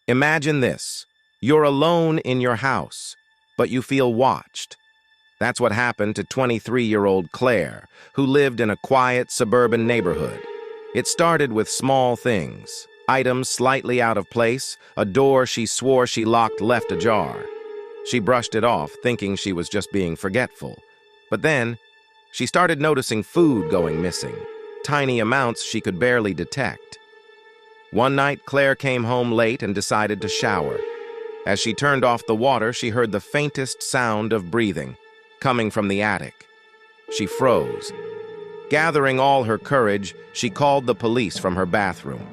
Imagine this. You're alone in your house, but you feel watched. That's what happened to 23-year-old Claire, who lived in a quiet suburban neighborhood. It started with small things, items slightly out of place, a door she swore she locked left ajar. She brushed it off, thinking she was just being forgetful. But then, she started noticing food going missing, tiny amounts she could barely detect. One night, Claire came home late and decided to shower. As she turned off the water, she heard the faintest sound of breathing, coming from the attic. She froze. Gathering all her courage, she called the police from her bathroom.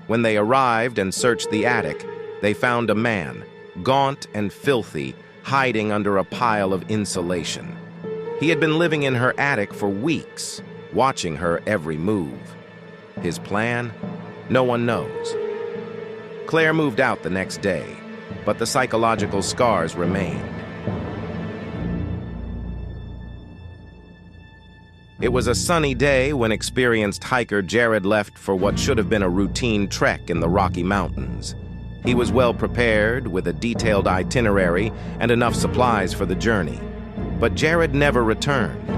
When they arrived and searched the attic, they found a man, gaunt and filthy, hiding under a pile of insulation. He had been living in her attic for weeks, watching her every move. His plan? No one knows. Claire moved out the next day, but the psychological scars remained. It was a sunny day when experienced hiker Jared left for what should have been a routine trek in the Rocky Mountains. He was well prepared, with a detailed itinerary and enough supplies for the journey. But Jared never returned.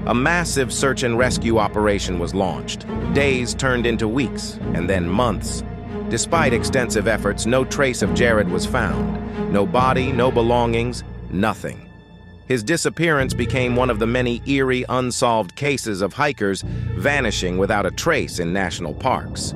A massive search and rescue operation was launched. Days turned into weeks, and then months. Despite extensive efforts, no trace of Jared was found. No body, no belongings, nothing. His disappearance became one of the many eerie, unsolved cases of hikers vanishing without a trace in national parks.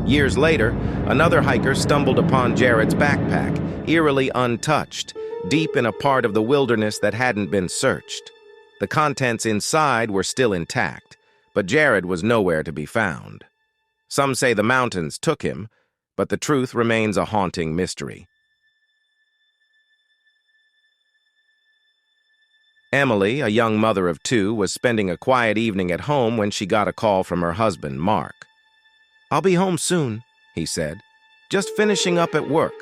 Years later, another hiker stumbled upon Jared's backpack, eerily untouched, deep in a part of the wilderness that hadn't been searched. The contents inside were still intact, but Jared was nowhere to be found. Some say the mountains took him, but the truth remains a haunting mystery. Emily, a young mother of two, was spending a quiet evening at home when she got a call from her husband, Mark. "I'll be home soon," he said. "Just finishing up at work."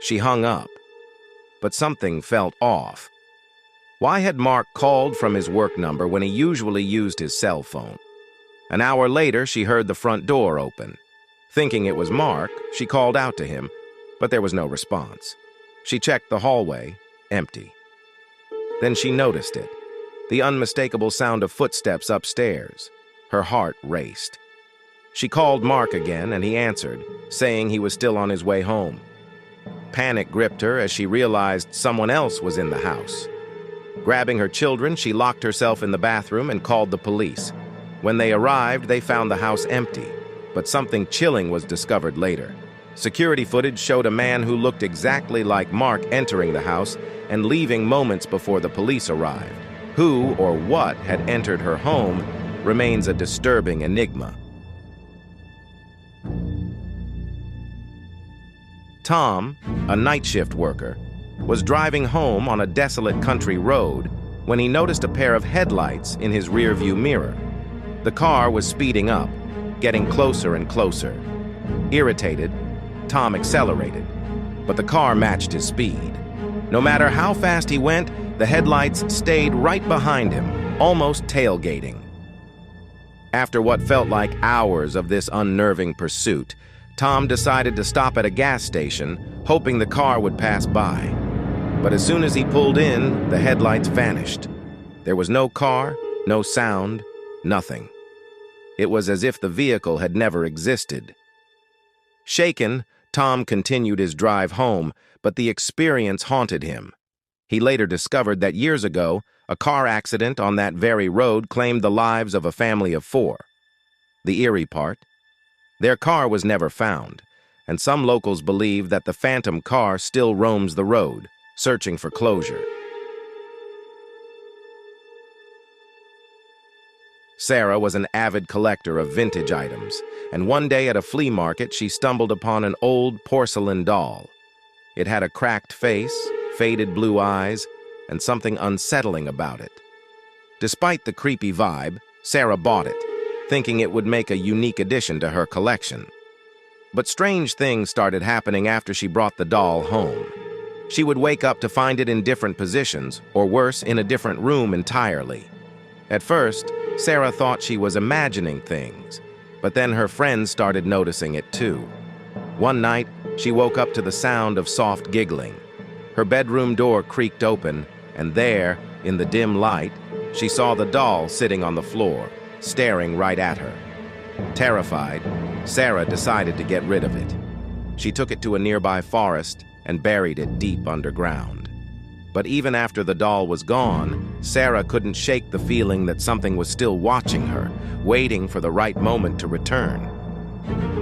She hung up, but something felt off. Why had Mark called from his work number when he usually used his cell phone? An hour later, she heard the front door open. Thinking it was Mark, she called out to him, but there was no response. She checked the hallway, empty. Then she noticed it, the unmistakable sound of footsteps upstairs. Her heart raced. She called Mark again, and he answered, saying he was still on his way home. Panic gripped her as she realized someone else was in the house. Grabbing her children, she locked herself in the bathroom and called the police. When they arrived, they found the house empty, but something chilling was discovered later. Security footage showed a man who looked exactly like Mark entering the house and leaving moments before the police arrived. Who or what had entered her home remains a disturbing enigma. Tom, a night shift worker, was driving home on a desolate country road when he noticed a pair of headlights in his rearview mirror. The car was speeding up, getting closer and closer. Irritated, Tom accelerated, but the car matched his speed. No matter how fast he went, the headlights stayed right behind him, almost tailgating. After what felt like hours of this unnerving pursuit, Tom decided to stop at a gas station, hoping the car would pass by. But as soon as he pulled in, the headlights vanished. There was no car, no sound, nothing. It was as if the vehicle had never existed. Shaken, Tom continued his drive home, but the experience haunted him. He later discovered that years ago, a car accident on that very road claimed the lives of a family of 4. The eerie part? Their car was never found, and some locals believe that the phantom car still roams the road, searching for closure. Sarah was an avid collector of vintage items, and one day at a flea market she stumbled upon an old porcelain doll. It had a cracked face, faded blue eyes, and something unsettling about it. Despite the creepy vibe, Sarah bought it, thinking it would make a unique addition to her collection. But strange things started happening after she brought the doll home. She would wake up to find it in different positions, or worse, in a different room entirely. At first, Sarah thought she was imagining things, but then her friends started noticing it too. One night, she woke up to the sound of soft giggling. Her bedroom door creaked open, and there, in the dim light, she saw the doll sitting on the floor, staring right at her. Terrified, Sarah decided to get rid of it. She took it to a nearby forest and buried it deep underground. But even after the doll was gone, Sarah couldn't shake the feeling that something was still watching her, waiting for the right moment to return.